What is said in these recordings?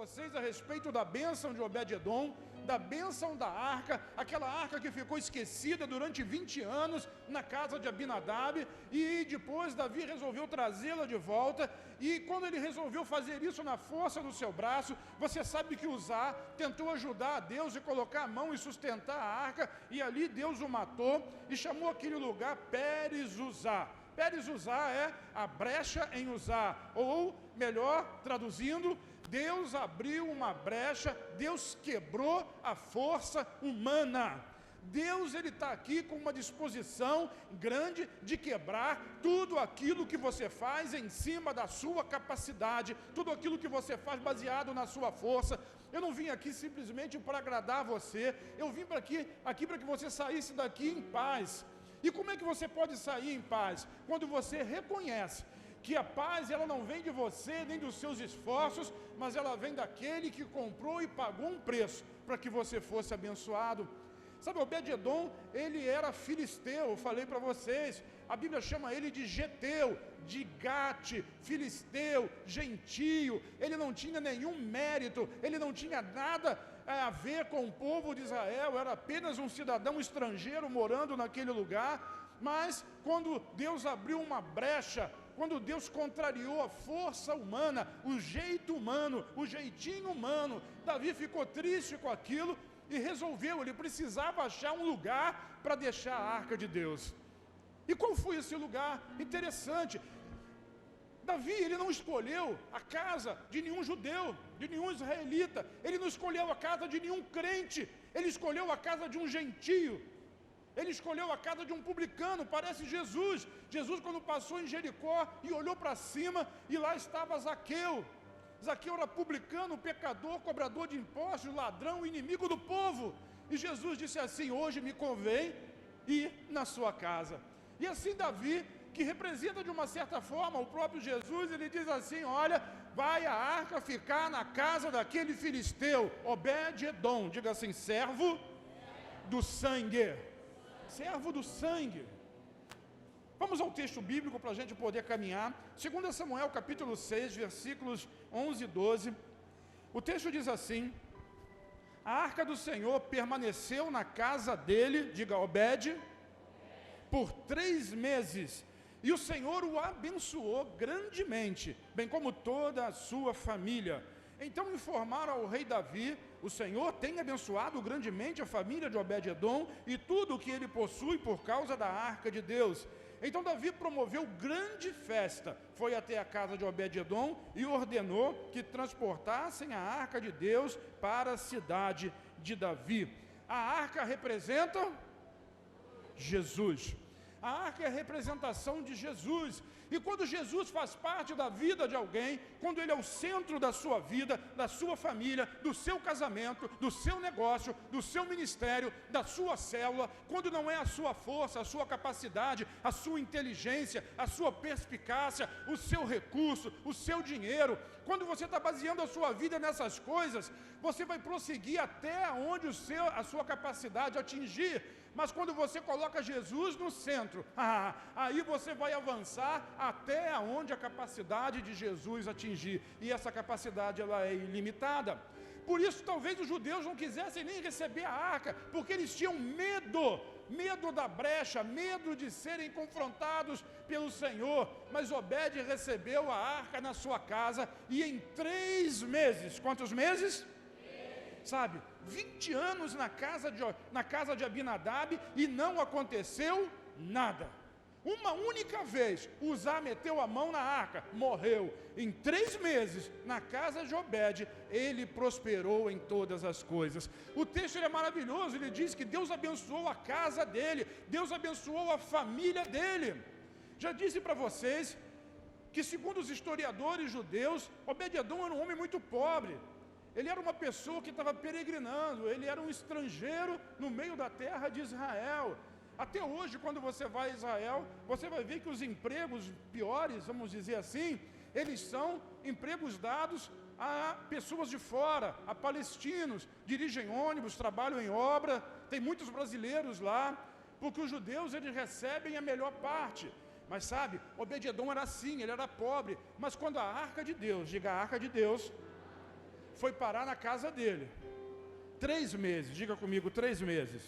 vocês a respeito da bênção de Obed-edom, da bênção da arca, aquela arca que ficou esquecida durante 20 anos na casa de Abinadab, e depois Davi resolveu trazê-la de volta, e quando ele resolveu fazer isso na força do seu braço, você sabe que Uzá tentou ajudar a Deus e colocar a mão e sustentar a arca, e ali Deus o matou, e chamou aquele lugar Pérez-Uzá. Pérez-Uzá é a brecha em Uzá, ou melhor, traduzindo, Deus abriu uma brecha, Deus quebrou a força humana. Deus, ele está aqui com uma disposição grande de quebrar tudo aquilo que você faz em cima da sua capacidade, tudo aquilo que você faz baseado na sua força. Eu não vim aqui simplesmente para agradar você, eu vim aqui para que você saísse daqui em paz. E como é que você pode sair em paz? Quando você reconhece que a paz, ela não vem de você, nem dos seus esforços, mas ela vem daquele que comprou e pagou um preço para que você fosse abençoado. Sabe, Obed-edom, ele era filisteu, eu falei para vocês, a Bíblia chama ele de geteu, de Gate, filisteu, gentio, ele não tinha nenhum mérito, ele não tinha nada a ver com o povo de Israel, era apenas um cidadão estrangeiro morando naquele lugar, mas quando Deus abriu uma brecha, quando Deus contrariou a força humana, o jeito humano, o jeitinho humano, Davi ficou triste com aquilo, e resolveu, ele precisava achar um lugar para deixar a arca de Deus. E qual foi esse lugar? Interessante, Davi, ele não escolheu a casa de nenhum judeu, de nenhum israelita, ele não escolheu a casa de nenhum crente, ele escolheu a casa de um gentio, ele escolheu a casa de um publicano, parece Jesus. Jesus, quando passou em Jericó e olhou para cima, e lá estava Zaqueu. Zaqueu era publicano, pecador, cobrador de impostos, ladrão, inimigo do povo. E Jesus disse assim: hoje me convém ir na sua casa. E assim Davi, que representa de uma certa forma o próprio Jesus, ele diz assim: olha, vai a arca ficar na casa daquele filisteu, Obed-edom, diga assim, servo do sangue. Servo do sangue. Vamos ao texto bíblico para a gente poder caminhar. 2 Samuel capítulo 6, versículos 11 e 12. O texto diz assim: a arca do Senhor permaneceu na casa dele, diga Obed, por 3 meses, e o Senhor o abençoou grandemente, bem como toda a sua família. Então informaram ao rei Davi: o Senhor tem abençoado grandemente a família de Obed-edom e tudo o que ele possui por causa da arca de Deus. Então Davi promoveu grande festa, foi até a casa de Obed-edom e ordenou que transportassem a arca de Deus para a cidade de Davi. A arca representa Jesus. A arca é a representação de Jesus, e quando Jesus faz parte da vida de alguém, quando ele é o centro da sua vida, da sua família, do seu casamento, do seu negócio, do seu ministério, da sua célula, quando não é a sua força, a sua capacidade, a sua inteligência, a sua perspicácia, o seu recurso, o seu dinheiro, quando você está baseando a sua vida nessas coisas, você vai prosseguir até onde a sua capacidade atingir. Mas quando você coloca Jesus no centro, aí você vai avançar até onde a capacidade de Jesus atingir. E essa capacidade, ela é ilimitada. Por isso, talvez os judeus não quisessem nem receber a arca, porque eles tinham medo da brecha, medo de serem confrontados pelo Senhor. Mas Obed recebeu a arca na sua casa, e em 3 meses, quantos meses? Sabe, 20 anos na casa de Abinadab, e não aconteceu nada. Uma única vez, Uzá meteu a mão na arca, morreu. Em 3 meses, na casa de Obed, ele prosperou em todas as coisas. O texto é maravilhoso, ele diz que Deus abençoou a casa dele, Deus abençoou a família dele. Já disse para vocês que, segundo os historiadores judeus, Obed-edom era um homem muito pobre. Ele era uma pessoa que estava peregrinando, ele era um estrangeiro no meio da terra de Israel. Até hoje, quando você vai a Israel, você vai ver que os empregos piores, vamos dizer assim, eles são empregos dados a pessoas de fora, a palestinos, dirigem ônibus, trabalham em obra, tem muitos brasileiros lá, porque os judeus, eles recebem a melhor parte. Mas sabe, Obed-edom era assim, ele era pobre, mas quando a arca de Deus, diga a arca de Deus, foi parar na casa dele. 3 meses, diga comigo, 3 meses.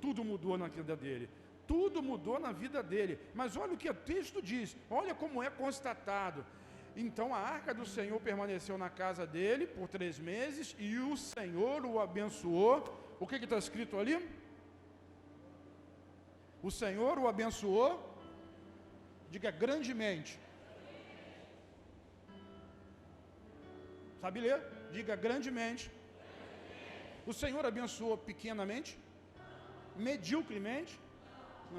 Tudo mudou na vida dele. Tudo mudou na vida dele. Mas olha o que o texto diz, olha como é constatado. Então a arca do Senhor permaneceu na casa dele por 3 meses e o Senhor o abençoou. O que está escrito ali? O Senhor o abençoou, diga grandemente. Sabe ler? Diga grandemente. O Senhor abençoou pequenamente? Mediocremente?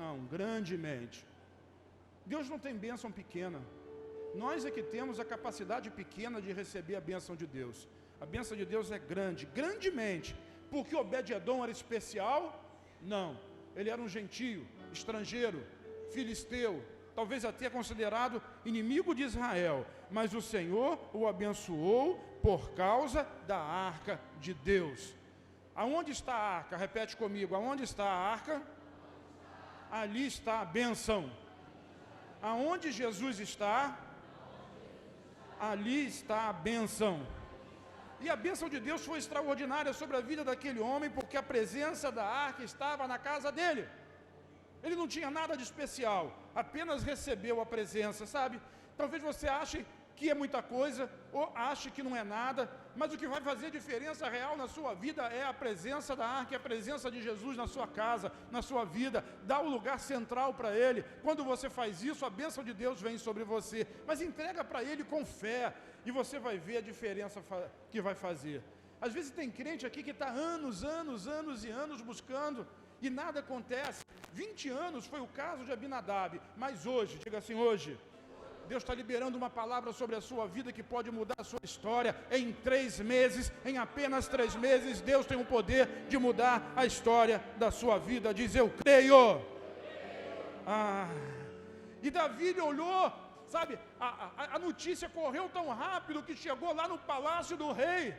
Não, grandemente. Deus não tem bênção pequena. Nós é que temos a capacidade pequena de receber a bênção de Deus. A bênção de Deus é grande, grandemente. Porque Obed-Edom era especial? Não. Ele era um gentio, estrangeiro, filisteu, talvez até considerado inimigo de Israel. Mas o Senhor o abençoou por causa da arca de Deus. Aonde está a arca? Repete comigo, aonde está a arca? Ali está a bênção. Aonde Jesus está? Ali está a bênção. E a bênção de Deus foi extraordinária sobre a vida daquele homem, porque a presença da arca estava na casa dele. Ele não tinha nada de especial, apenas recebeu a presença, sabe? Talvez você ache que é muita coisa, ou ache que não é nada, mas o que vai fazer diferença real na sua vida é a presença da arca, é a presença de Jesus na sua casa, na sua vida. Dá o lugar central para Ele. Quando você faz isso, a bênção de Deus vem sobre você, mas entrega para Ele com fé, e você vai ver a diferença que vai fazer. Às vezes tem crente aqui que está anos e anos buscando, e nada acontece. 20 anos foi o caso de Abinadab, mas hoje, diga assim, hoje, Deus está liberando uma palavra sobre a sua vida que pode mudar a sua história. Em 3 meses, em apenas 3 meses, Deus tem o poder de mudar a história da sua vida. Diz, eu creio. E Davi olhou, sabe, a notícia correu tão rápido que chegou lá no palácio do rei.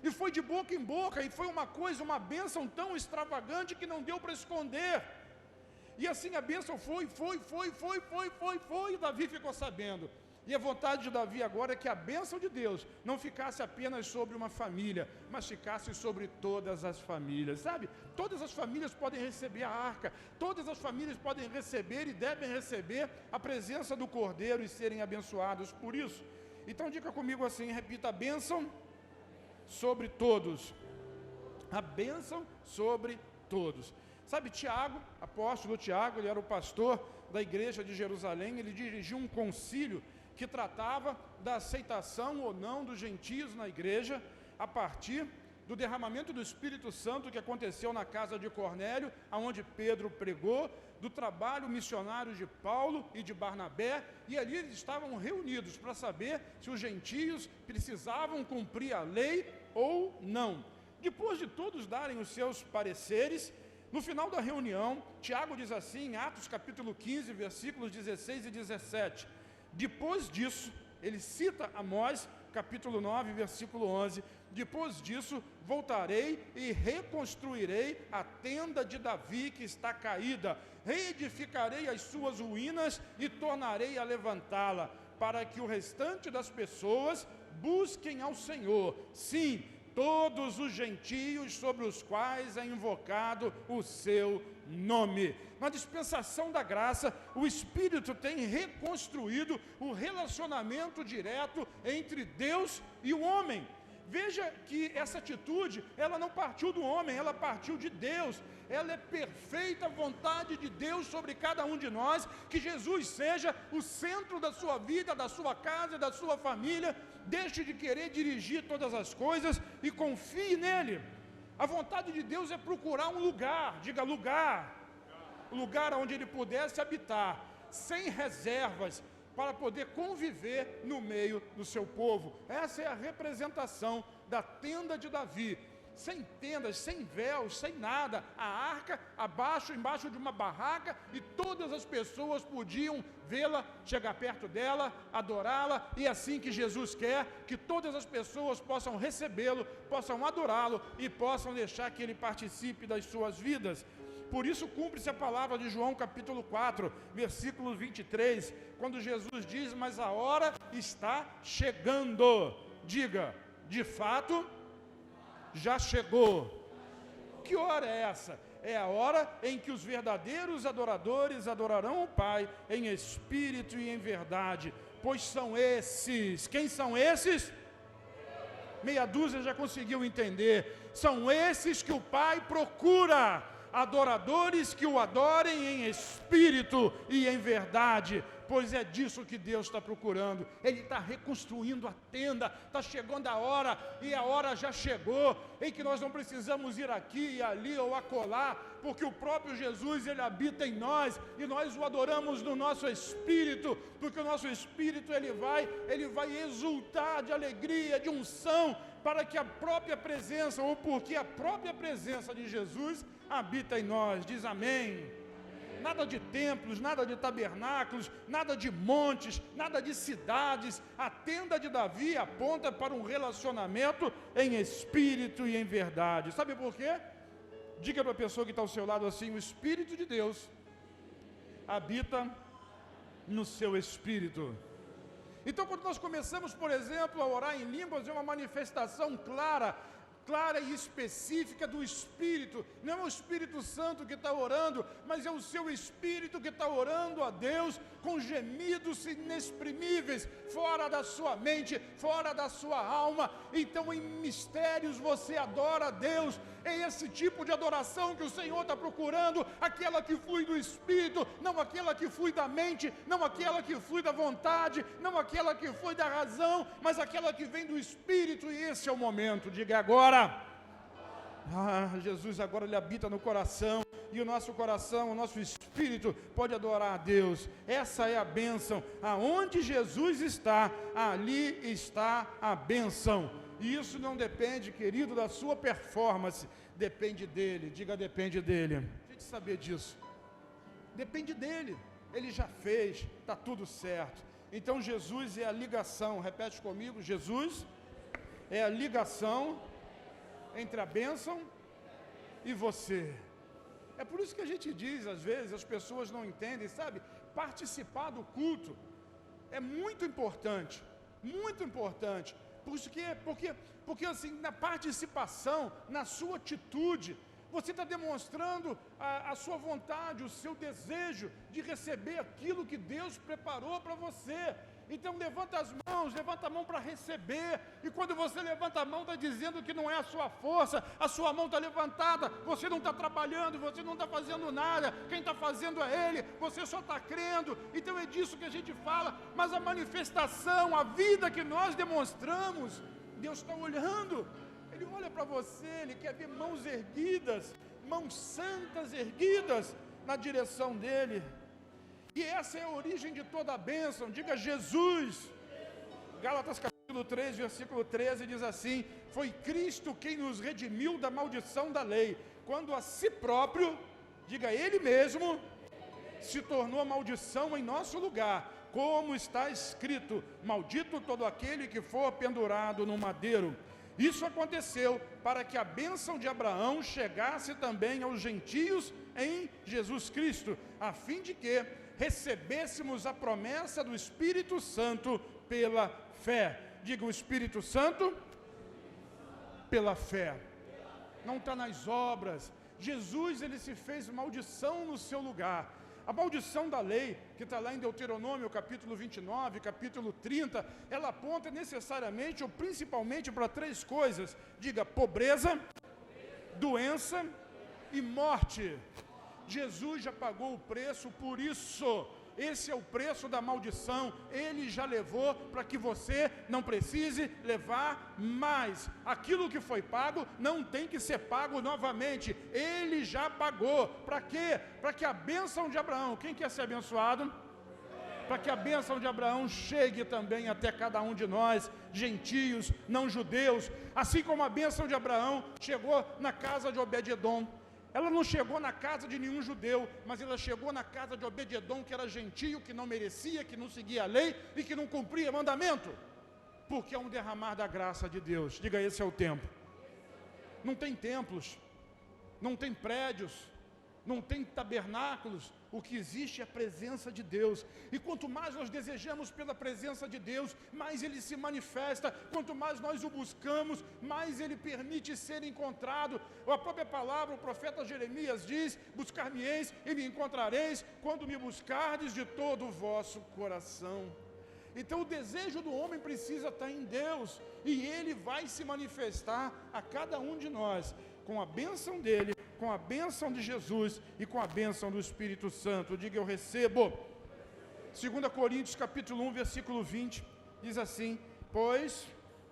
E foi de boca em boca, e foi uma bênção tão extravagante que não deu para esconder. E assim a bênção foi, e Davi ficou sabendo. E a vontade de Davi agora é que a bênção de Deus não ficasse apenas sobre uma família, mas ficasse sobre todas as famílias, sabe? Todas as famílias podem receber a arca, todas as famílias podem receber e devem receber a presença do Cordeiro e serem abençoados por isso. Então diga comigo assim, repita, a bênção sobre todos. A bênção sobre todos. Sabe, Tiago, apóstolo Tiago, ele era o pastor da igreja de Jerusalém, ele dirigiu um concílio que tratava da aceitação ou não dos gentios na igreja, a partir do derramamento do Espírito Santo que aconteceu na casa de Cornélio, aonde Pedro pregou, do trabalho missionário de Paulo e de Barnabé, e ali eles estavam reunidos para saber se os gentios precisavam cumprir a lei ou não. Depois de todos darem os seus pareceres, no final da reunião, Tiago diz assim, em Atos capítulo 15, versículos 16 e 17, depois disso, ele cita Amós, capítulo 9, versículo 11, depois disso, voltarei e reconstruirei a tenda de Davi que está caída, reedificarei as suas ruínas e tornarei a levantá-la, para que o restante das pessoas busquem ao Senhor, sim, todos os gentios sobre os quais é invocado o seu nome. Na dispensação da graça, o Espírito tem reconstruído o relacionamento direto entre Deus e o homem. Veja que essa atitude, ela não partiu do homem, ela partiu de Deus. Ela é perfeita vontade de Deus sobre cada um de nós, que Jesus seja o centro da sua vida, da sua casa, da sua família. Deixe de querer dirigir todas as coisas e confie nele. A vontade de Deus é procurar um lugar, diga lugar, lugar onde ele pudesse habitar, sem reservas, para poder conviver no meio do seu povo. Essa é a representação da tenda de Davi, sem tendas, sem véus, sem nada, a arca embaixo de uma barraca, e todas as pessoas podiam vê-la, chegar perto dela, adorá-la, e assim que Jesus quer, que todas as pessoas possam recebê-lo, possam adorá-lo e possam deixar que ele participe das suas vidas. Por isso cumpre-se a palavra de João capítulo 4, versículo 23, quando Jesus diz, mas a hora está chegando, diga, de fato, já chegou. Que hora é essa? É a hora em que os verdadeiros adoradores adorarão o Pai em espírito e em verdade, pois são esses. Quem são esses? Meia dúzia já conseguiu entender. São esses que o Pai procura, adoradores que o adorem em espírito e em verdade, pois é disso que Deus está procurando. Ele está reconstruindo a tenda, está chegando a hora, e a hora já chegou, em que nós não precisamos ir aqui e ali ou acolá, porque o próprio Jesus, Ele habita em nós, e nós o adoramos no nosso espírito, porque o nosso espírito, ele vai exultar de alegria, de unção, para que a própria presença, ou porque a própria presença de Jesus habita em nós. Diz amém. Nada de templos, nada de tabernáculos, nada de montes, nada de cidades. A tenda de Davi aponta para um relacionamento em espírito e em verdade. Sabe por quê? Diga para a pessoa que está ao seu lado assim: o Espírito de Deus habita no seu espírito. Então, quando nós começamos, por exemplo, a orar em línguas, é uma manifestação clara e específica do Espírito. Não é o Espírito Santo que está orando, mas é o seu Espírito que está orando a Deus com gemidos inexprimíveis, fora da sua mente, fora da sua alma. Então, em mistérios você adora a Deus. É esse tipo de adoração que o Senhor está procurando, aquela que flui do Espírito, não aquela que flui da mente, não aquela que flui da vontade, não aquela que flui da razão, mas aquela que vem do Espírito. E esse é o momento. Diga agora. Jesus agora ele habita no coração, e o nosso coração, o nosso espírito pode adorar a Deus. Essa é a bênção. Aonde Jesus está, ali está a bênção. E isso não depende, querido, da sua performance, depende dele. Diga, depende dele. A gente saber disso. Depende dele. Ele já fez, está tudo certo. Então Jesus é a ligação. Repete comigo: Jesus é a ligação entre a bênção e você. É por isso que a gente diz, às vezes, as pessoas não entendem, sabe? Participar do culto é muito importante, muito importante. Porque assim, na participação, na sua atitude, você está demonstrando a sua vontade, o seu desejo de receber aquilo que Deus preparou para você. Então levanta as mãos, levanta a mão para receber. E quando você levanta a mão, está dizendo que não é a sua força, a sua mão está levantada, você não está trabalhando, você não está fazendo nada, quem está fazendo é Ele, você só está crendo. Então é disso que a gente fala. Mas a manifestação, a vida que nós demonstramos, Deus está olhando. Ele olha para você, Ele quer ver mãos erguidas, mãos santas erguidas na direção dEle. E essa é a origem de toda a bênção. Diga Jesus. Gálatas capítulo 3, versículo 13 diz assim: foi Cristo quem nos redimiu da maldição da lei, quando a si próprio, diga Ele mesmo, se tornou maldição em nosso lugar, como está escrito: maldito todo aquele que for pendurado no madeiro. Isso aconteceu para que a bênção de Abraão chegasse também aos gentios em Jesus Cristo, a fim de que recebêssemos a promessa do Espírito Santo pela fé. Diga: o Espírito Santo pela fé. Não está nas obras. Jesus, ele se fez maldição no seu lugar. A maldição da lei, que está lá em Deuteronômio, capítulo 29, capítulo 30, ela aponta necessariamente ou principalmente para três coisas. Diga: pobreza, doença e morte. Jesus já pagou o preço por isso. Esse é o preço da maldição. Ele já levou para que você não precise levar mais. Aquilo que foi pago não tem que ser pago novamente. Ele já pagou. Para quê? Para que a bênção de Abraão, quem quer ser abençoado? Para que a bênção de Abraão chegue também até cada um de nós, gentios, não judeus. Assim como a bênção de Abraão chegou na casa de Obed-edom. Ela não chegou na casa de nenhum judeu, mas ela chegou na casa de Obed-edom, que era gentio, que não merecia, que não seguia a lei e que não cumpria mandamento. Porque é um derramar da graça de Deus. Diga: esse é o tempo. Não tem templos, não tem prédios, não tem tabernáculos, o que existe é a presença de Deus. E quanto mais nós desejamos pela presença de Deus, mais Ele se manifesta. Quanto mais nós o buscamos, mais Ele permite ser encontrado. A própria palavra, o profeta Jeremias diz: buscar-me-eis e me encontrareis, quando me buscardes de todo o vosso coração. Então o desejo do homem precisa estar em Deus, e Ele vai se manifestar a cada um de nós, com a bênção dEle, com a bênção de Jesus e com a bênção do Espírito Santo. Diga: eu recebo. 2 Coríntios capítulo 1, versículo 20, diz assim: pois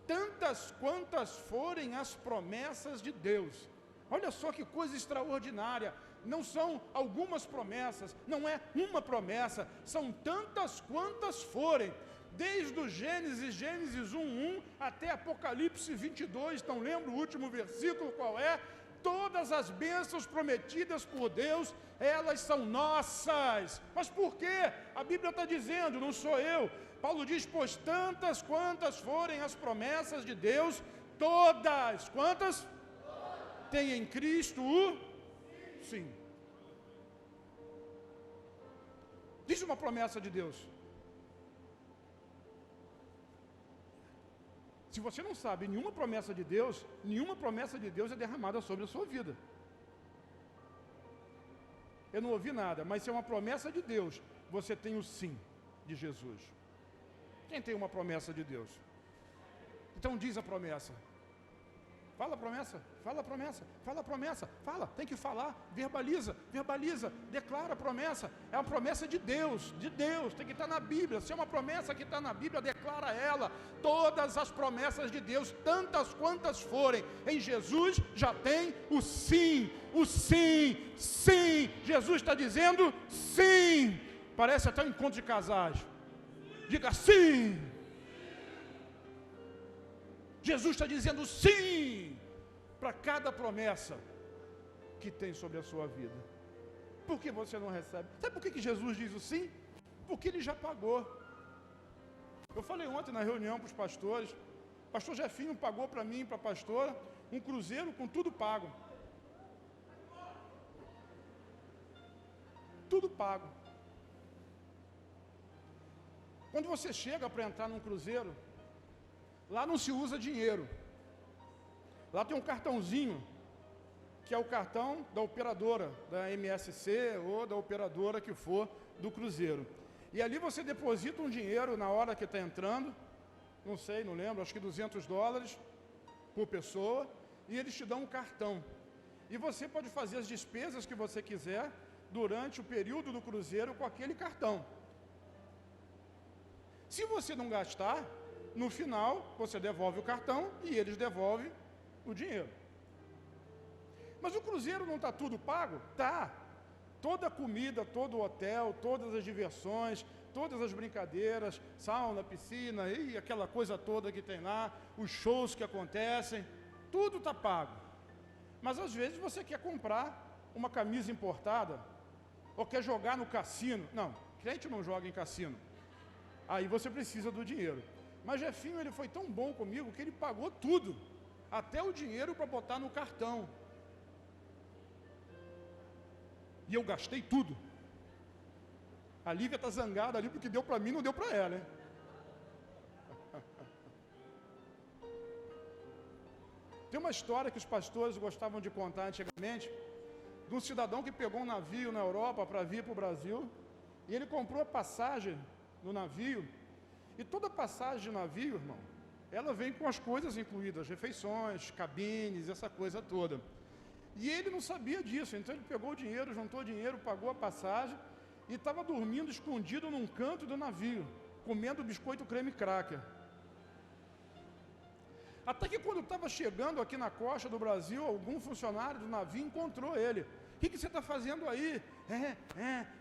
tantas quantas forem as promessas de Deus. Olha só que coisa extraordinária. Não são algumas promessas, não é uma promessa, são tantas quantas forem. Desde o Gênesis 1:1 até Apocalipse 22, não lembro o último versículo qual é. Todas as bênçãos prometidas por Deus, elas são nossas. Mas por quê? A Bíblia está dizendo, não sou eu. Paulo diz: pois tantas quantas forem as promessas de Deus, todas, quantas? Tem em Cristo o sim. Diz uma promessa de Deus. Se você não sabe nenhuma promessa de Deus é derramada sobre a sua vida. Eu não ouvi nada, mas se é uma promessa de Deus, você tem o sim de Jesus. Quem tem uma promessa de Deus? Então diz a promessa. Fala a promessa, fala a promessa, fala a promessa, fala, tem que falar, verbaliza, declara a promessa. É uma promessa de Deus, tem que estar na Bíblia. Se é uma promessa que está na Bíblia, declara ela. Todas as promessas de Deus, tantas quantas forem, em Jesus já tem o sim, sim. Jesus está dizendo sim. Parece até um encontro de casais. Diga sim. Jesus está dizendo sim para cada promessa que tem sobre a sua vida. Por que você não recebe? Sabe por que Jesus diz o sim? Porque Ele já pagou. Eu falei ontem na reunião para os pastores, o pastor Jefinho pagou para mim e para a pastora um cruzeiro com tudo pago. Tudo pago. Quando você chega para entrar num cruzeiro, lá não se usa dinheiro. Lá tem um cartãozinho, que é o cartão da operadora, da MSC ou da operadora que for do cruzeiro. E ali você deposita um dinheiro na hora que está entrando, não sei, não lembro, acho que $200 por pessoa, e eles te dão um cartão. E você pode fazer as despesas que você quiser durante o período do cruzeiro com aquele cartão. Se você não gastar, no final, você devolve o cartão e eles devolvem o dinheiro. Mas o cruzeiro não está tudo pago? Tá. Toda a comida, todo o hotel, todas as diversões, todas as brincadeiras, sauna, piscina e aquela coisa toda que tem lá, os shows que acontecem, tudo está pago. Mas às vezes você quer comprar uma camisa importada ou quer jogar no cassino. Não, crente não joga em cassino. Aí você precisa do dinheiro. Mas Jefinho, ele foi tão bom comigo que ele pagou tudo, até o dinheiro para botar no cartão. E eu gastei tudo. A Lívia está zangada ali porque deu para mim, não deu para ela, hein? Tem uma história que os pastores gostavam de contar antigamente, de um cidadão que pegou um navio na Europa para vir para o Brasil, e ele comprou a passagem no navio. E toda passagem de navio, irmão, ela vem com as coisas incluídas, refeições, cabines, essa coisa toda. E ele não sabia disso, então ele pegou o dinheiro, juntou o dinheiro, pagou a passagem e estava dormindo escondido num canto do navio, comendo biscoito creme cracker. Até que quando estava chegando aqui na costa do Brasil, algum funcionário do navio encontrou ele. O que você está fazendo aí?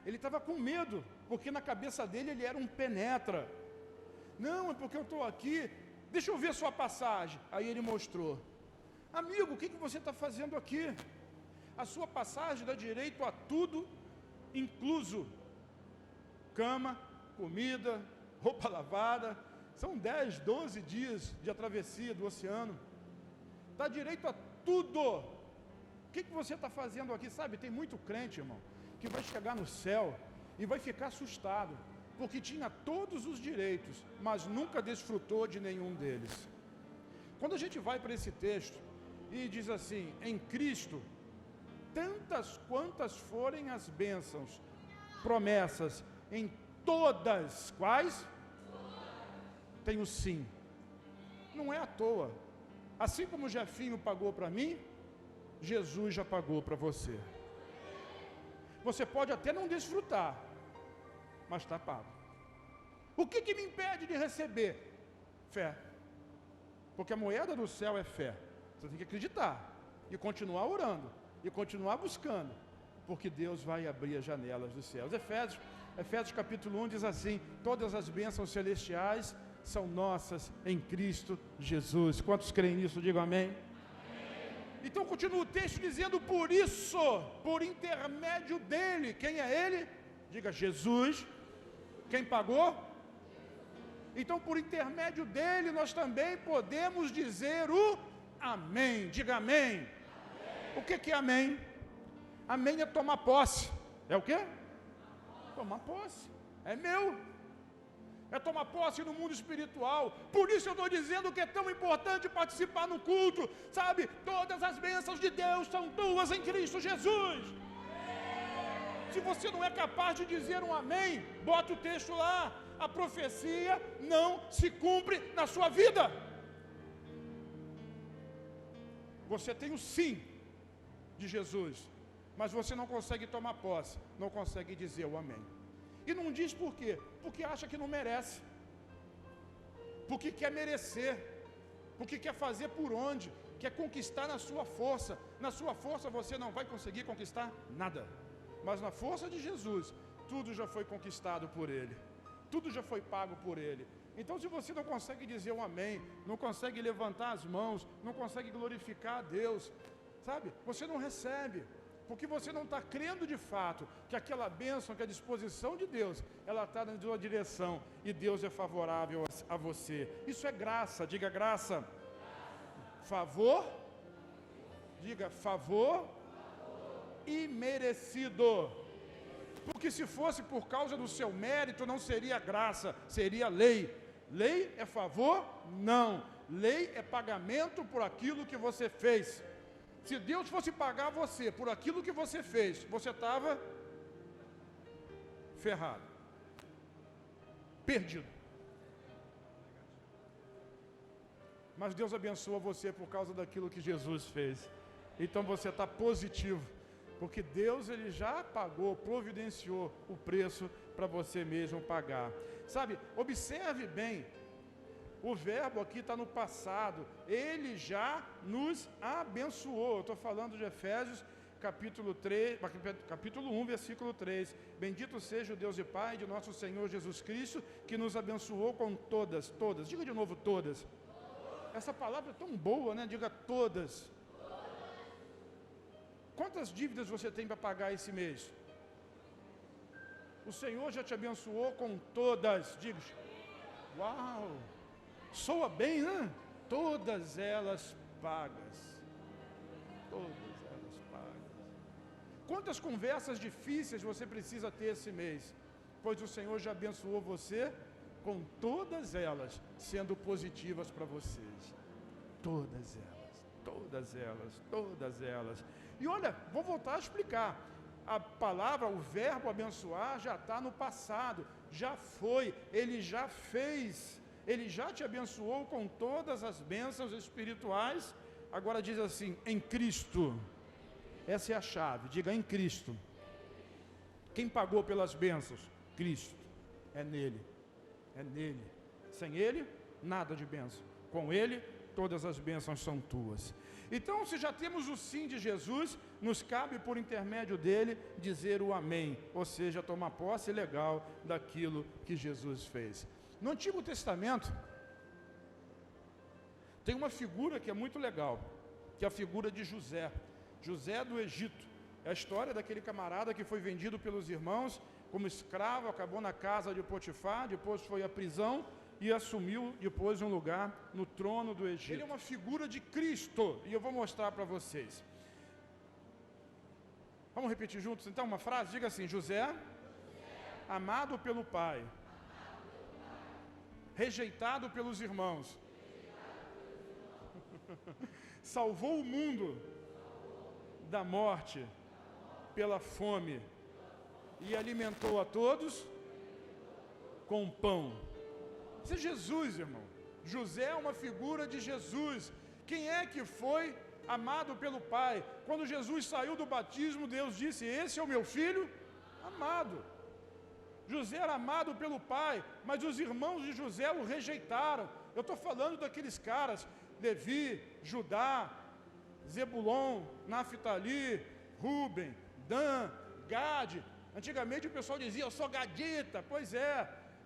Ele estava com medo, porque na cabeça dele ele era um penetra. Não, é porque eu estou aqui, deixa eu ver sua passagem. Aí ele mostrou. Amigo, o que você está fazendo aqui? A sua passagem dá direito a tudo incluso. Cama, comida, roupa lavada. São 10, 12 dias de travessia do oceano. Dá direito a tudo. O que você está fazendo aqui? Sabe, tem muito crente, irmão, que vai chegar no céu e vai ficar assustado, porque tinha todos os direitos, mas nunca desfrutou de nenhum deles. Quando a gente vai para esse texto e diz assim, em Cristo, tantas quantas forem as bênçãos, promessas, em todas, quais? Tem o sim. Não é à toa. Assim como o Jefinho pagou para mim, Jesus já pagou para você. Você pode até não desfrutar, mas está pago. O que me impede de receber? Fé. Porque a moeda do céu é fé. Você tem que acreditar e continuar orando e continuar buscando, porque Deus vai abrir as janelas dos céus. Efésios capítulo 1 diz assim, todas as bênçãos celestiais são nossas em Cristo Jesus. Quantos creem nisso? Digam amém. Então continua o texto dizendo, por isso, por intermédio dele, quem é ele? Diga Jesus. Quem pagou? Então por intermédio dele nós também podemos dizer o amém. Diga amém. Amém. O que é amém? Amém é tomar posse. É o quê? Tomar posse. É meu. É tomar posse no mundo espiritual. Por isso eu estou dizendo que é tão importante participar no culto. Sabe, todas as bênçãos de Deus são tuas em Cristo Jesus. Se você não é capaz de dizer um amém, bota o texto lá. A profecia não se cumpre na sua vida. Você tem o sim de Jesus, mas você não consegue tomar posse, não consegue dizer o amém. E não diz por quê? Porque acha que não merece, porque quer merecer, porque quer fazer por onde, quer conquistar na sua força. Na sua força você não vai conseguir conquistar nada, mas na força de Jesus, tudo já foi conquistado por Ele, tudo já foi pago por Ele. Então se você não consegue dizer um amém, não consegue levantar as mãos, não consegue glorificar a Deus, sabe, você não recebe, porque você não está crendo de fato que aquela bênção, que a disposição de Deus, ela está na sua direção e Deus é favorável a você. Isso é graça, diga graça. Favor, diga favor imerecido. Porque se fosse por causa do seu mérito, não seria graça, seria lei. Lei é favor? Não. Lei é pagamento por aquilo que você fez. Se Deus fosse pagar você por aquilo que você fez, você estava ferrado, perdido. Mas Deus abençoa você por causa daquilo que Jesus fez. Então você está positivo, porque Deus ele já pagou, providenciou o preço para você mesmo pagar. Sabe, observe bem. O verbo aqui está no passado, ele já nos abençoou. Eu estou falando de Efésios, capítulo 1, versículo 3. Bendito seja o Deus e Pai de nosso Senhor Jesus Cristo, que nos abençoou com todas. Diga de novo, todas. Essa palavra é tão boa, né? Diga todas. Quantas dívidas você tem para pagar esse mês? O Senhor já te abençoou com todas. Diga, uau! Soa bem, né? Todas elas pagas. Todas elas pagas. Quantas conversas difíceis você precisa ter esse mês? Pois o Senhor já abençoou você com todas elas, sendo positivas para vocês. Todas elas, todas elas, todas elas. E olha, vou voltar a explicar. A palavra, o verbo abençoar já está no passado, já foi, ele já fez. Ele já te abençoou com todas as bênçãos espirituais. Agora diz assim, em Cristo. Essa é a chave, diga em Cristo. Quem pagou pelas bênçãos? Cristo. É nele. É nele. Sem ele, nada de bênção. Com ele, todas as bênçãos são tuas. Então, se já temos o sim de Jesus, nos cabe por intermédio dele dizer o amém. Ou seja, tomar posse legal daquilo que Jesus fez. No Antigo Testamento, tem uma figura que é muito legal, que é a figura de José. José do Egito. É a história daquele camarada que foi vendido pelos irmãos como escravo, acabou na casa de Potifar, depois foi à prisão e assumiu depois um lugar no trono do Egito. Ele é uma figura de Cristo, e eu vou mostrar para vocês. Vamos repetir juntos então uma frase? Diga assim: José, amado pelo pai, rejeitado pelos irmãos, salvou o mundo da morte pela fome e alimentou a todos com pão. Isso é Jesus, irmão. José é uma figura de Jesus. Quem é que foi amado pelo Pai? Quando Jesus saiu do batismo, Deus disse: esse é o meu filho amado. José era amado pelo pai, mas os irmãos de José o rejeitaram. Eu estou falando daqueles caras: Levi, Judá, Zebulon, Naftali, Ruben, Dan, Gade. Antigamente o pessoal dizia: eu sou gadita. Pois é,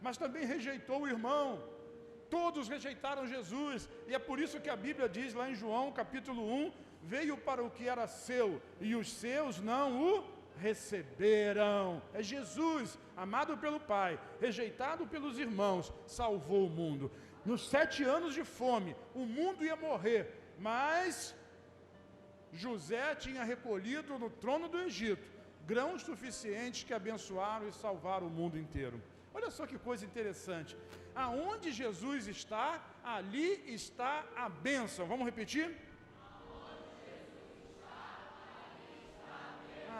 mas também rejeitou o irmão. Todos rejeitaram Jesus, e é por isso que a Bíblia diz lá em João capítulo 1, veio para o que era seu, e os seus não o receberam. É Jesus, amado pelo Pai, rejeitado pelos irmãos, salvou o mundo. Nos 7 anos de fome, o mundo ia morrer, mas José tinha recolhido no trono do Egito grãos suficientes que abençoaram e salvaram o mundo inteiro. Olha só que coisa interessante. Aonde Jesus está, ali está a bênção. Vamos repetir?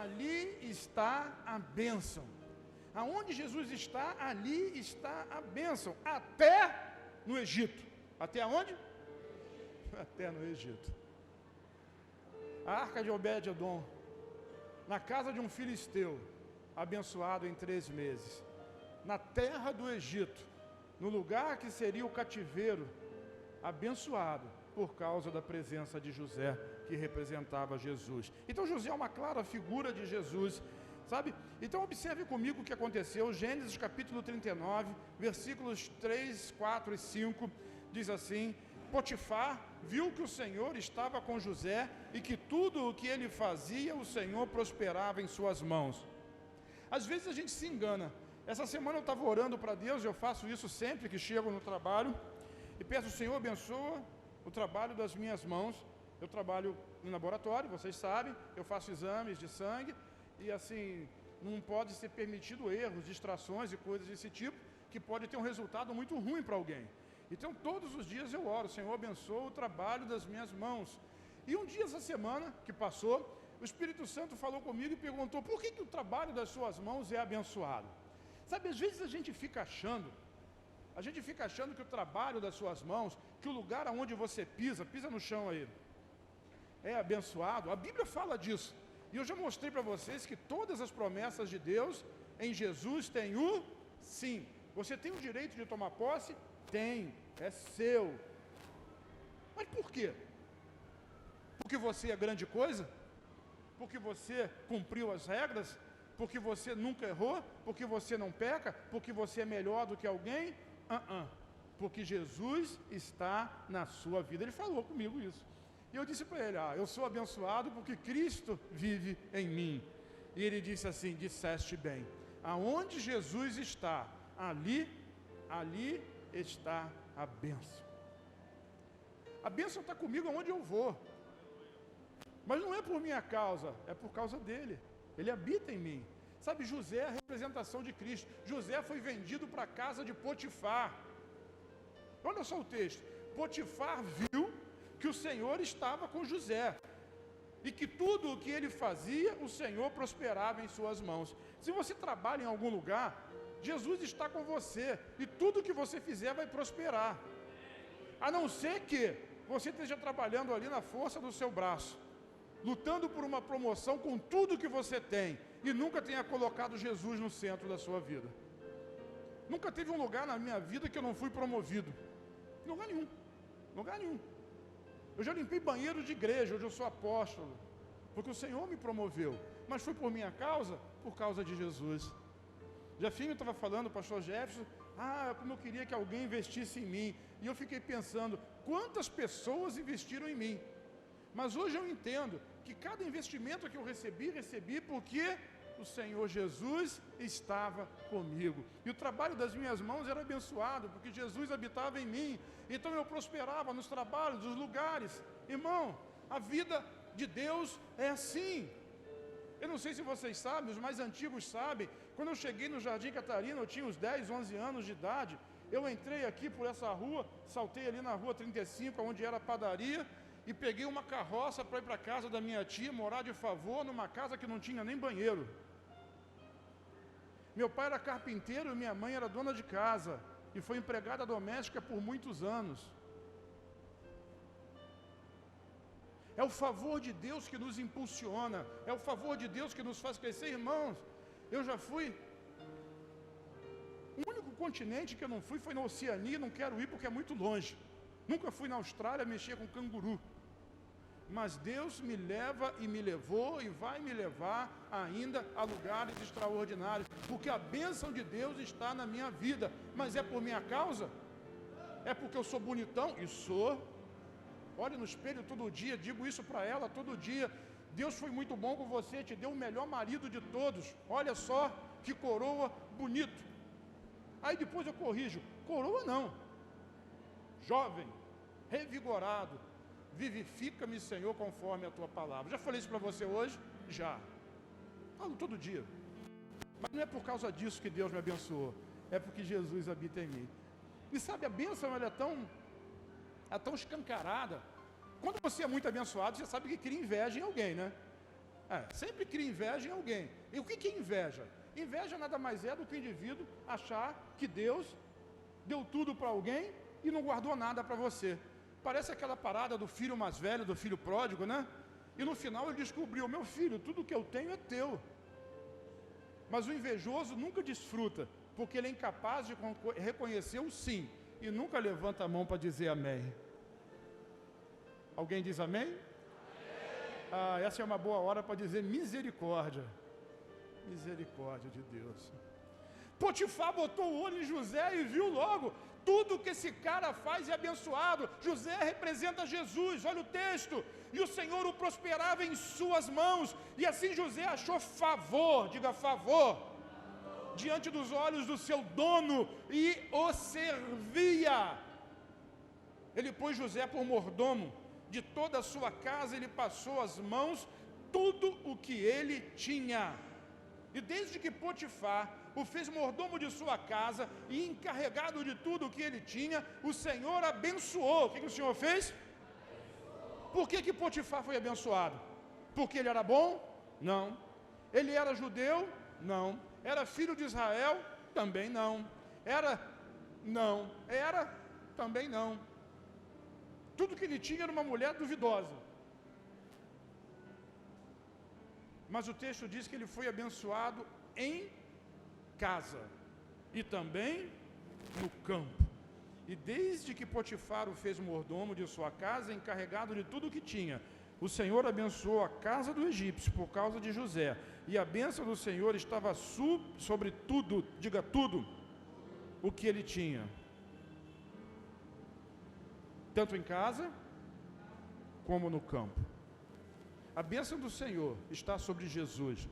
Ali está a bênção. Aonde Jesus está, ali está a bênção. Até no Egito. Até aonde? Até no Egito. A arca de Obed-edom, na casa de um filisteu, abençoado em 3 meses. Na terra do Egito, no lugar que seria o cativeiro, abençoado por causa da presença de José, que representava Jesus. Então José é uma clara figura de Jesus, sabe? Então observe comigo o que aconteceu. Gênesis capítulo 39, versículos 3, 4 e 5, diz assim: Potifar viu que o Senhor estava com José e que tudo o que ele fazia, o Senhor prosperava em suas mãos. Às vezes a gente se engana. Essa semana eu estava orando para Deus, eu faço isso sempre que chego no trabalho, e peço: Senhor, abençoa o trabalho das minhas mãos. Eu trabalho no laboratório, vocês sabem, eu faço exames de sangue, e assim, não pode ser permitido erros, distrações e coisas desse tipo, que pode ter um resultado muito ruim para alguém. Então todos os dias eu oro: Senhor, abençoa o trabalho das minhas mãos. E um dia essa semana que passou, o Espírito Santo falou comigo e perguntou: por que o trabalho das suas mãos é abençoado? Sabe, às vezes a gente fica achando que o trabalho das suas mãos, que o lugar onde você pisa no chão aí, é abençoado. A Bíblia fala disso. E eu já mostrei para vocês que todas as promessas de Deus em Jesus têm o sim. Você tem o direito de tomar posse? Tem, é seu. Mas por quê? Porque você é grande coisa? Porque você cumpriu as regras? Porque você nunca errou? Porque você não peca? Porque você é melhor do que alguém? Porque Jesus está na sua vida. Ele falou comigo isso. E eu disse para ele: eu sou abençoado porque Cristo vive em mim. E ele disse assim: disseste bem. Aonde Jesus está, ali está a bênção. A bênção está comigo aonde eu vou. Mas não é por minha causa, é por causa dele. Ele habita em mim. Sabe, José é a representação de Cristo. José foi vendido para a casa de Potifar. Olha só o texto. Potifar viu que o Senhor estava com José e que tudo o que ele fazia, o Senhor prosperava em suas mãos. Se você trabalha em algum lugar, Jesus está com você e tudo que você fizer vai prosperar. A não ser que você esteja trabalhando ali na força do seu braço, lutando por uma promoção com tudo que você tem e nunca tenha colocado Jesus no centro da sua vida. Nunca teve um lugar na minha vida que eu não fui promovido. Lugar nenhum. Lugar nenhum. Eu já limpei banheiro de igreja, hoje eu sou apóstolo, porque o Senhor me promoveu. Mas foi por minha causa? Por causa de Jesus. Jefinho estava falando, pastor Jefferson, como eu queria que alguém investisse em mim. E eu fiquei pensando, quantas pessoas investiram em mim? Mas hoje eu entendo que cada investimento que eu recebi porque o Senhor Jesus estava comigo. E o trabalho das minhas mãos era abençoado, porque Jesus habitava em mim. Então eu prosperava nos trabalhos, nos lugares. Irmão, a vida de Deus é assim. Eu não sei se vocês sabem, os mais antigos sabem, quando eu cheguei no Jardim Catarina, eu tinha uns 10, 11 anos de idade, eu entrei aqui por essa rua, saltei ali na rua 35, onde era a padaria, e peguei uma carroça para ir para a casa da minha tia, morar de favor, numa casa que não tinha nem banheiro. Meu pai era carpinteiro e minha mãe era dona de casa, e foi empregada doméstica por muitos anos. É o favor de Deus que nos impulsiona, é o favor de Deus que nos faz crescer, irmãos. Eu já fui, o único continente que eu não fui foi na Oceania, não quero ir porque é muito longe. Nunca fui na Austrália mexer com canguru. Mas Deus me leva e me levou e vai me levar ainda a lugares extraordinários, porque a bênção de Deus está na minha vida. Mas é por minha causa? É porque eu sou bonitão? E sou. Olhe no espelho todo dia, digo isso para ela todo dia. Deus foi muito bom com você, te deu o melhor marido de todos. Olha só que coroa bonito. Aí depois eu corrijo, coroa não. Jovem, revigorado, vivifica-me, Senhor, conforme a tua palavra. Já falei isso para você hoje? Já. Falo todo dia. Mas não é por causa disso que Deus me abençoou, é porque Jesus habita em mim. E sabe, a bênção ela é tão escancarada. Quando você é muito abençoado, você sabe que cria inveja em alguém, né? Sempre cria inveja em alguém. E o que é inveja? Inveja nada mais é do que o indivíduo achar que Deus deu tudo para alguém e não guardou nada para você. Parece aquela parada do filho mais velho, do filho pródigo, né? E no final ele descobriu, meu filho, tudo que eu tenho é teu. Mas o invejoso nunca desfruta, porque ele é incapaz de reconhecer o sim, e nunca levanta a mão para dizer amém. Alguém diz amém? Essa é uma boa hora para dizer misericórdia. Misericórdia de Deus. Potifar botou o olho em José e viu logo, tudo que esse cara faz é abençoado. José representa Jesus, olha o texto. E o Senhor o prosperava em suas mãos, e assim José achou favor, diga favor, diante dos olhos do seu dono, e o servia. Ele pôs José por mordomo de toda a sua casa, ele passou as mãos tudo o que ele tinha. E desde que Potifar o fez mordomo de sua casa e encarregado de tudo o que ele tinha, o Senhor abençoou. O que o Senhor fez? Por que Potifar foi abençoado? Porque ele era bom? Não. Ele era judeu? Não. Era filho de Israel? Também não. Era? Não. Era? Também não. Tudo que ele tinha era uma mulher duvidosa. Mas o texto diz que ele foi abençoado em casa e também no campo. E desde que Potifar o fez mordomo de sua casa, encarregado de tudo o que tinha, o Senhor abençoou a casa do egípcio por causa de José. E a bênção do Senhor estava sobre tudo, diga tudo, o que ele tinha. Tanto em casa, como no campo. A bênção do Senhor está sobre Jesus.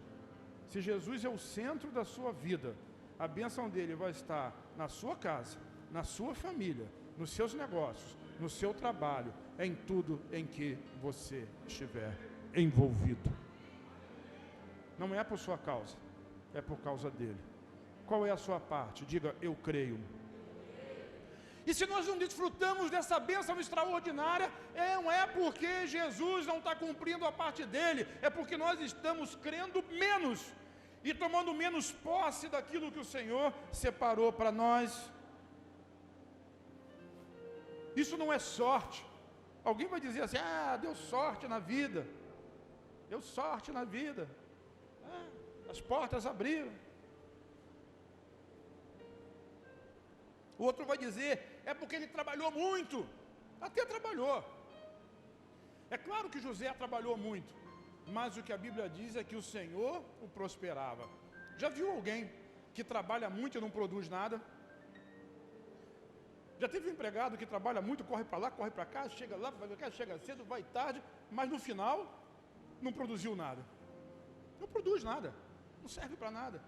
Se Jesus é o centro da sua vida, a bênção dele vai estar na sua casa, na sua família, nos seus negócios, no seu trabalho, em tudo em que você estiver envolvido. Não é por sua causa, é por causa dele. Qual é a sua parte? Diga, eu creio. E se nós não desfrutamos dessa bênção extraordinária, não é porque Jesus não está cumprindo a parte dele, é porque nós estamos crendo menos e tomando menos posse daquilo que o Senhor separou para nós. Isso não é sorte. Alguém vai dizer assim, deu sorte na vida. Deu sorte na vida. As portas abriram. O outro vai dizer, é porque ele trabalhou muito. Até trabalhou. É claro que José trabalhou muito, mas o que a Bíblia diz é que o Senhor o prosperava. Já viu alguém que trabalha muito e não produz nada? Já teve um empregado que trabalha muito, corre para lá, corre para cá, chega lá, chega cedo, vai tarde, mas no final não produziu nada. Não produz nada, não serve para nada.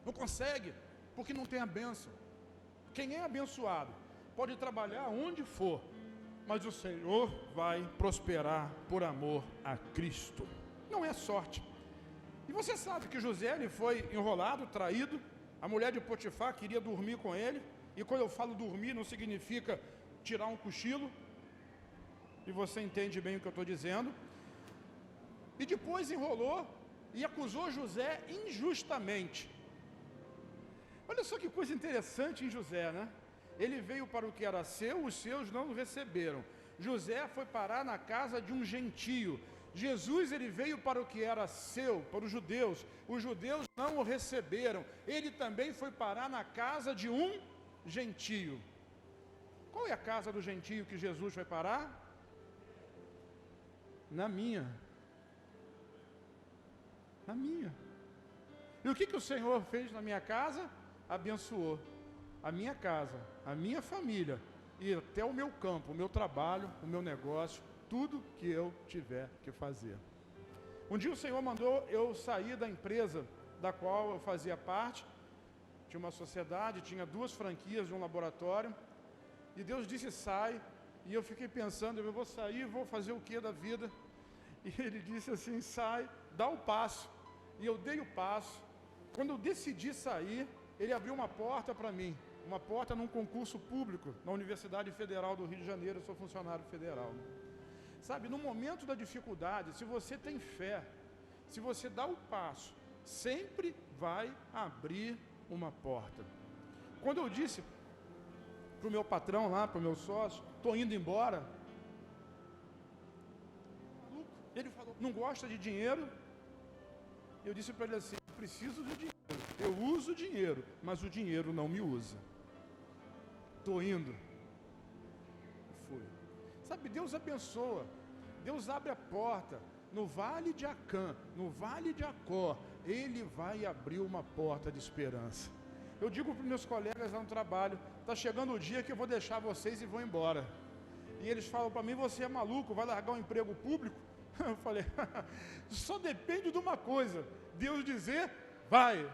Não consegue, porque não tem a bênção. Quem é abençoado pode trabalhar onde for, mas o Senhor vai prosperar por amor a Cristo. Não é sorte. E você sabe que José ele foi enrolado, traído, a mulher de Potifar queria dormir com ele, e quando eu falo dormir não significa tirar um cochilo, e você entende bem o que eu estou dizendo. E depois enrolou e acusou José injustamente. Olha só que coisa interessante em José, né? Ele veio para o que era seu, os seus não o receberam. José foi parar na casa de um gentio. Jesus ele veio para o que era seu, para os judeus não o receberam. Ele também foi parar na casa de um gentio. Qual é a casa do gentio que Jesus vai parar? Na minha. Na minha. E o que o Senhor fez na minha casa? Abençoou a minha casa, a minha família, e até o meu campo, o meu trabalho, o meu negócio, tudo que eu tiver que fazer. Um dia o Senhor mandou eu sair da empresa da qual eu fazia parte. Tinha uma sociedade, tinha 2 franquias de um laboratório, e Deus disse sai, e eu fiquei pensando, eu vou sair, vou fazer o que da vida? E Ele disse assim, sai, dá o passo. E eu dei o passo. Quando eu decidi sair, Ele abriu uma porta para mim, uma porta num concurso público na Universidade Federal do Rio de Janeiro. Eu sou funcionário federal. Sabe, no momento da dificuldade, se você tem fé, se você dá o passo, sempre vai abrir uma porta. Quando eu disse para o meu patrão lá, para o meu sócio, estou indo embora, ele falou, não gosta de dinheiro? Eu disse para ele assim, eu preciso de dinheiro, eu uso dinheiro, mas o dinheiro não me usa. Estou indo. Fui. Sabe, Deus abençoa, Deus abre a porta. No vale de Acã, no vale de Acó, Ele vai abrir uma porta de esperança. Eu digo para os meus colegas lá no trabalho, está chegando o dia que eu vou deixar vocês e vou embora. E eles falam para mim, você é maluco, vai largar um emprego público? Eu falei, só depende de uma coisa, Deus dizer, vai,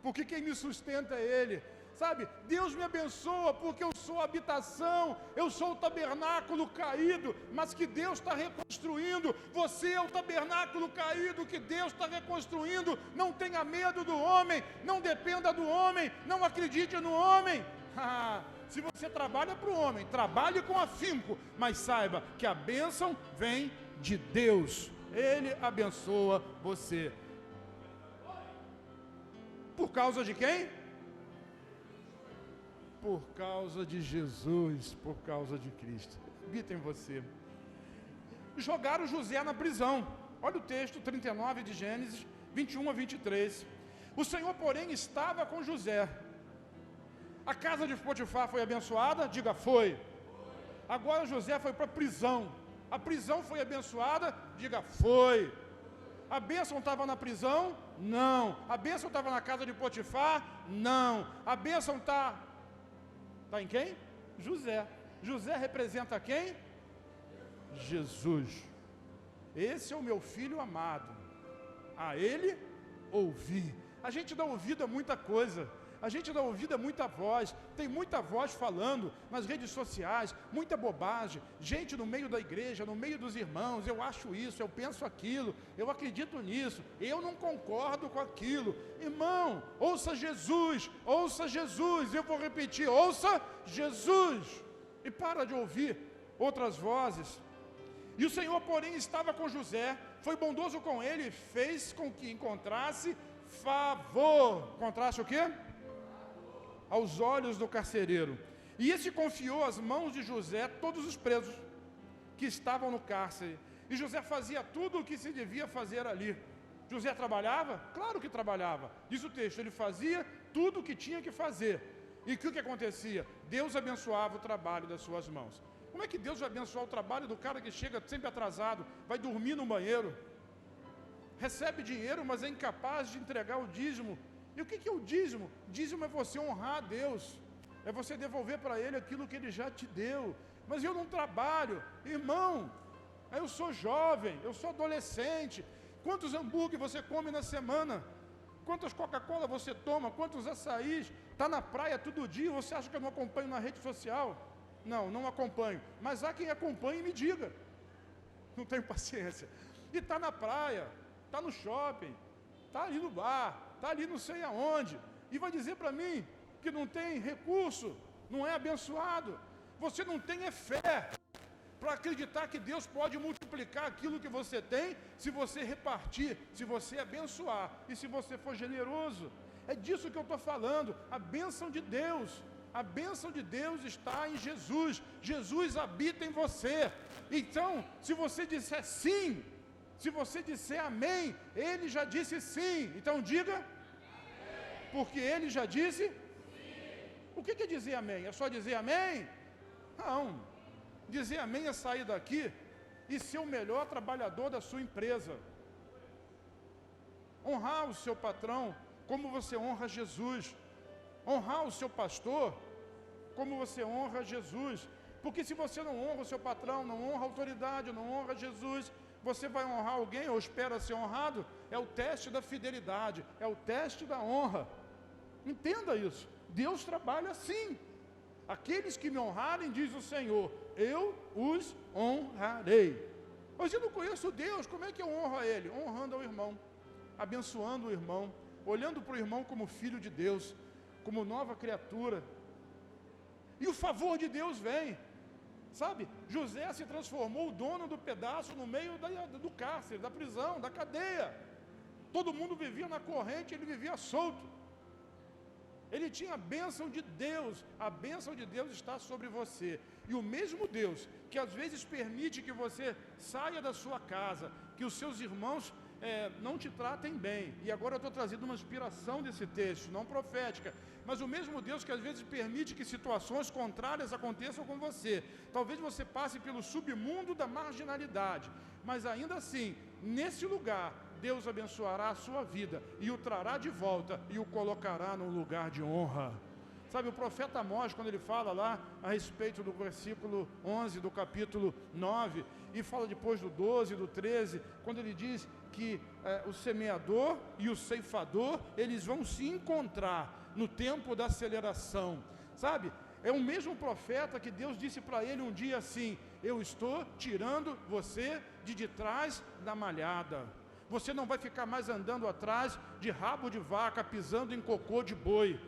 porque quem me sustenta é Ele. Sabe, Deus me abençoa porque eu sou a habitação, eu sou o tabernáculo caído, mas que Deus está reconstruindo. Você é o tabernáculo caído que Deus está reconstruindo. Não tenha medo do homem, não dependa do homem, não acredite no homem. Se você trabalha para o homem, trabalhe com afinco, mas saiba que a bênção vem de Deus. Ele abençoa você. Por causa de quem? Por causa de Jesus, por causa de Cristo. Habita em você. Jogaram José na prisão. Olha o texto 39 de Gênesis, 21 a 23. O Senhor, porém, estava com José. A casa de Potifar foi abençoada? Diga, foi. Agora José foi para a prisão. A prisão foi abençoada? Diga, foi. A bênção estava na prisão? Não. A bênção estava na casa de Potifar? Não. A bênção está em quem? José. José representa quem? Jesus. Esse é o meu filho amado. A ele ouvi. A gente dá ouvido a muita coisa. A gente dá ouvido a muita voz. Tem muita voz falando nas redes sociais, muita bobagem. Gente no meio da igreja, no meio dos irmãos. Eu acho isso, eu penso aquilo, eu acredito nisso, eu não concordo com aquilo. Irmão, ouça Jesus, ouça Jesus. Eu vou repetir, ouça Jesus. E para de ouvir outras vozes. E o Senhor, porém, estava com José, foi bondoso com ele e fez com que encontrasse favor. Encontrasse o quê? Aos olhos do carcereiro. E esse confiou às mãos de José todos os presos que estavam no cárcere. E José fazia tudo o que se devia fazer ali. José trabalhava? Claro que trabalhava. Diz o texto, ele fazia tudo o que tinha que fazer. E o que acontecia? Deus abençoava o trabalho das suas mãos. Como é que Deus vai abençoar o trabalho do cara que chega sempre atrasado, vai dormir no banheiro, recebe dinheiro, mas é incapaz de entregar o dízimo? E o que é o dízimo? Dízimo é você honrar a Deus, é você devolver para Ele aquilo que Ele já te deu. Mas eu não trabalho, irmão, eu sou jovem, eu sou adolescente. Quantos hambúrguer você come na semana? Quantas Coca-Cola você toma? Quantos açaís? Está na praia todo dia, você acha que eu não acompanho na rede social? Não, não acompanho, mas há quem acompanhe e me diga. Não tenho paciência. E está na praia, está no shopping, está ali no bar, está ali não sei aonde, e vai dizer para mim que não tem recurso, não é abençoado. Você não tem fé para acreditar que Deus pode multiplicar aquilo que você tem, se você repartir, se você abençoar, e se você for generoso. É disso que eu estou falando, a bênção de Deus. A bênção de Deus está em Jesus. Jesus habita em você. Então, se você disser sim, se você disser amém, Ele já disse sim. Então diga, porque Ele já disse sim. O que é dizer amém? É só dizer amém? Não. Dizer amém é sair daqui e ser o melhor trabalhador da sua empresa. Honrar o seu patrão como você honra Jesus. Honrar o seu pastor como você honra Jesus. Porque se você não honra o seu patrão, não honra a autoridade, não honra Jesus, você vai honrar alguém ou espera ser honrado, é o teste da fidelidade, é o teste da honra. Entenda isso. Deus trabalha assim. Aqueles que me honrarem, diz o Senhor, eu os honrarei. Mas eu não conheço Deus, como é que eu honro a Ele? Honrando ao irmão, abençoando o irmão, olhando para o irmão como filho de Deus, como nova criatura. E o favor de Deus vem. Sabe, José se transformou o dono do pedaço no meio do cárcere, da prisão, da cadeia. Todo mundo vivia na corrente, ele vivia solto. Ele tinha a bênção de Deus, a bênção de Deus está sobre você. E o mesmo Deus que às vezes permite que você saia da sua casa, que os seus irmãos não te tratem bem. E agora eu estou trazendo uma inspiração desse texto, não profética, mas o mesmo Deus que às vezes permite que situações contrárias aconteçam com você. Talvez você passe pelo submundo da marginalidade, mas ainda assim, nesse lugar, Deus abençoará a sua vida e o trará de volta e o colocará num lugar de honra. Sabe, o profeta Amós, quando ele fala lá a respeito do versículo 11 do capítulo 9, e fala depois do 12, do 13, quando ele diz que o semeador e o ceifador, eles vão se encontrar no tempo da aceleração. Sabe, é o mesmo profeta que Deus disse para ele um dia assim, eu estou tirando você de trás da malhada. Você não vai ficar mais andando atrás de rabo de vaca, pisando em cocô de boi,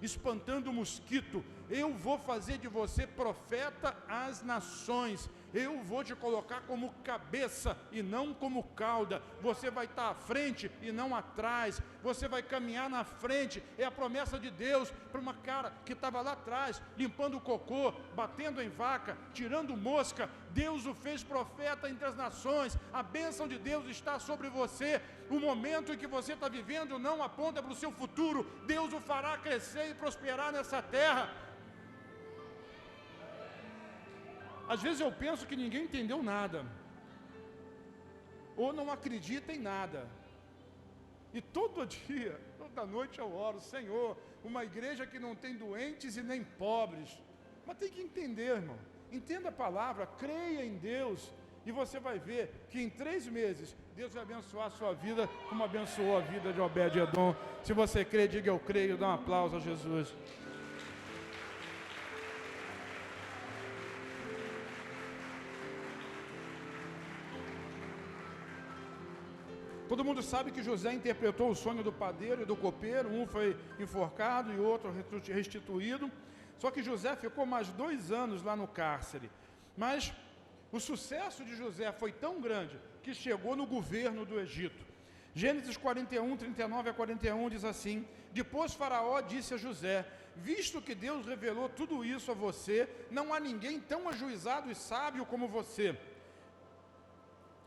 espantando o mosquito. Eu vou fazer de você profeta às nações. Eu vou te colocar como cabeça e não como cauda. Você vai estar à frente e não atrás. Você vai caminhar na frente. É a promessa de Deus para uma cara que estava lá atrás, limpando o cocô, batendo em vaca, tirando mosca. Deus o fez profeta entre as nações. A bênção de Deus está sobre você. O momento em que você está vivendo não aponta para o seu futuro. Deus o fará crescer e prosperar nessa terra. Às vezes eu penso que ninguém entendeu nada, ou não acredita em nada, e todo dia, toda noite eu oro, Senhor, uma igreja que não tem doentes e nem pobres, mas tem que entender, irmão, entenda a palavra, creia em Deus, e você vai ver que em 3 meses, Deus vai abençoar a sua vida, como abençoou a vida de Obed-Edom. Se você crê, diga eu creio, dá um aplauso a Jesus. Todo mundo sabe que José interpretou o sonho do padeiro e do copeiro, um foi enforcado e outro restituído, só que José ficou mais 2 anos lá no cárcere, mas o sucesso de José foi tão grande que chegou no governo do Egito. Gênesis 41, 39 a 41 diz assim, depois Faraó disse a José, visto que Deus revelou tudo isso a você, não há ninguém tão ajuizado e sábio como você.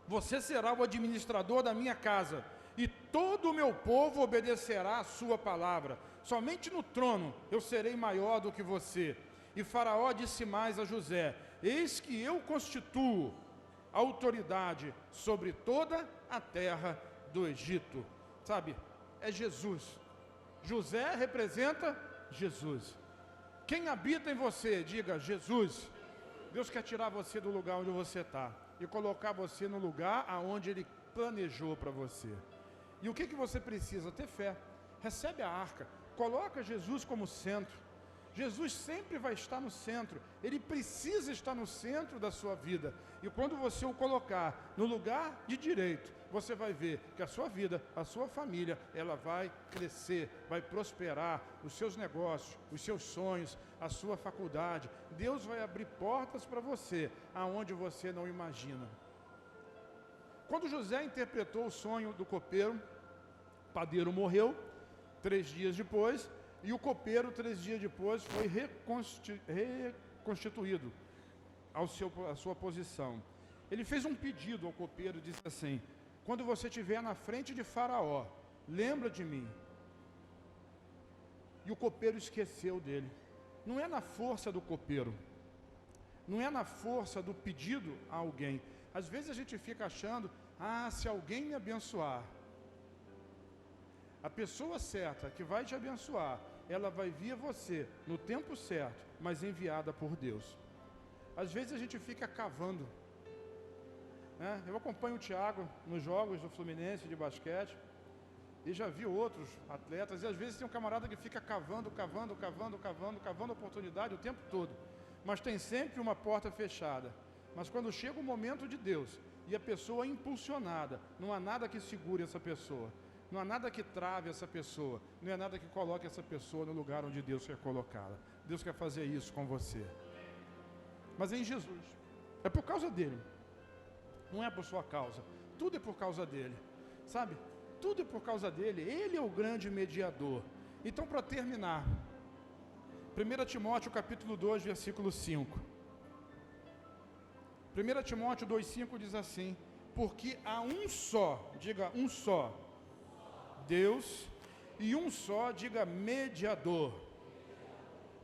Você será o administrador da minha casa, e todo o meu povo obedecerá a sua palavra. Somente no trono eu serei maior do que você. E Faraó disse mais a José, eis que eu constituo autoridade sobre toda a terra do Egito. Sabe, é Jesus. José representa Jesus. Quem habita em você, diga Jesus. Deus quer tirar você do lugar onde você está e colocar você no lugar aonde Ele planejou para você. E o que você precisa? Ter fé. Recebe a arca, coloca Jesus como centro. Jesus sempre vai estar no centro, Ele precisa estar no centro da sua vida. E quando você o colocar no lugar de direito, você vai ver que a sua vida, a sua família, ela vai crescer, vai prosperar, os seus negócios, os seus sonhos, a sua faculdade. Deus vai abrir portas para você, aonde você não imagina. Quando José interpretou o sonho do copeiro, o padeiro morreu 3 dias depois, e o copeiro, 3 dias depois, foi reconstituído à sua posição. Ele fez um pedido ao copeiro e disse assim: quando você estiver na frente de Faraó, lembra de mim. E o copeiro esqueceu dele. Não é na força do copeiro, não é na força do pedido a alguém. Às vezes a gente fica achando, se alguém me abençoar, a pessoa certa que vai te abençoar, ela vai vir a você no tempo certo, mas enviada por Deus. Às vezes a gente fica cavando, né? Eu acompanho o Thiago nos jogos do Fluminense de basquete, e já vi outros atletas, e às vezes tem um camarada que fica cavando a oportunidade o tempo todo, mas tem sempre uma porta fechada. Mas quando chega o momento de Deus, e a pessoa é impulsionada, não há nada que segure essa pessoa. Não há nada que trave essa pessoa, não há nada que coloque essa pessoa no lugar onde Deus quer colocá-la. Deus quer fazer isso com você. Mas é em Jesus, é por causa dele, não é por sua causa, tudo é por causa dele, sabe? Tudo é por causa dele, ele é o grande mediador. Então, para terminar, 1 Timóteo capítulo 2, versículo 5. 1 Timóteo 2,5 diz assim: porque há um só, diga um só, Deus, e um só, diga mediador.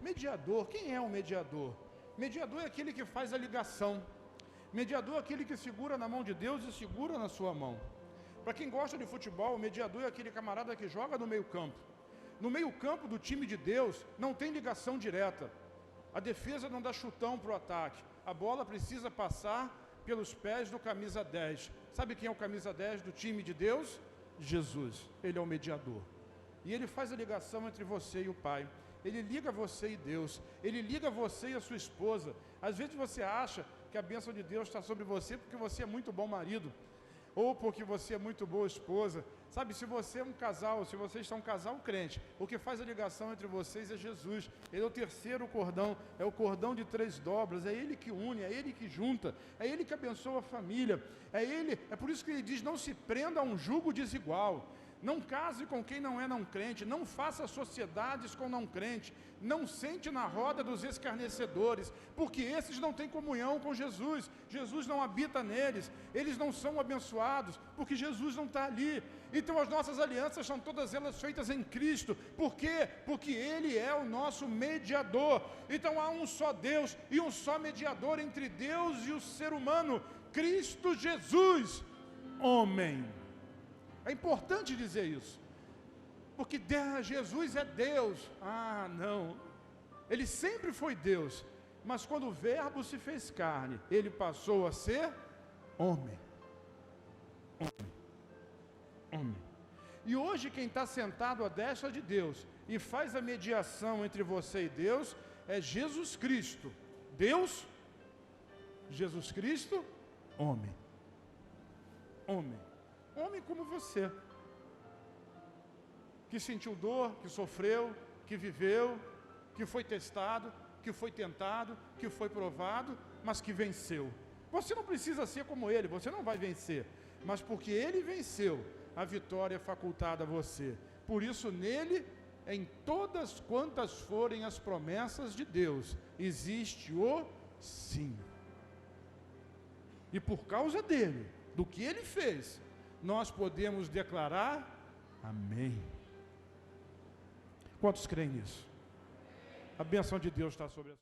Mediador, quem é o mediador? Mediador é aquele que faz a ligação. Mediador é aquele que segura na mão de Deus e segura na sua mão. Para quem gosta de futebol, o mediador é aquele camarada que joga no meio campo. No meio campo do time de Deus não tem ligação direta. A defesa não dá chutão para o ataque. A bola precisa passar pelos pés do camisa 10. Sabe quem é o camisa 10 do time de Deus? Jesus. Ele é o mediador. E ele faz a ligação entre você e o Pai. Ele liga você e Deus. Ele liga você e a sua esposa. Às vezes você acha que a bênção de Deus está sobre você porque você é muito bom marido, ou porque você é muito boa esposa. Sabe, se você é um casal, se vocês são um casal crente, o que faz a ligação entre vocês é Jesus. Ele é o terceiro cordão, é o cordão de 3 dobras, é Ele que une, é Ele que junta, é Ele que abençoa a família, é por isso que Ele diz: não se prenda a um jugo desigual. Não case com quem não é não crente, não faça sociedades com não crente, não sente na roda dos escarnecedores, porque esses não têm comunhão com Jesus, Jesus não habita neles, eles não são abençoados, porque Jesus não está ali. Então as nossas alianças são todas elas feitas em Cristo. Por quê? Porque Ele é o nosso mediador. Então há um só Deus e um só mediador entre Deus e o ser humano, Cristo Jesus, homem. É importante dizer isso, porque Jesus é Deus. Não, Ele sempre foi Deus, mas quando o Verbo se fez carne, Ele passou a ser homem. Homem. E hoje quem está sentado à destra de Deus e faz a mediação entre você e Deus é Jesus Cristo. Deus, Jesus Cristo, homem. Homem. Homem como você, que sentiu dor, que sofreu, que viveu, que foi testado, que foi tentado, que foi provado, mas que venceu. Você não precisa ser como ele, você não vai vencer, mas porque ele venceu, a vitória é facultada a você. Por isso nele, em todas quantas forem as promessas de Deus, existe o sim. E por causa dele, do que ele fez, nós podemos declarar amém. Quantos creem nisso? A bênção de Deus está sobre a sua vida.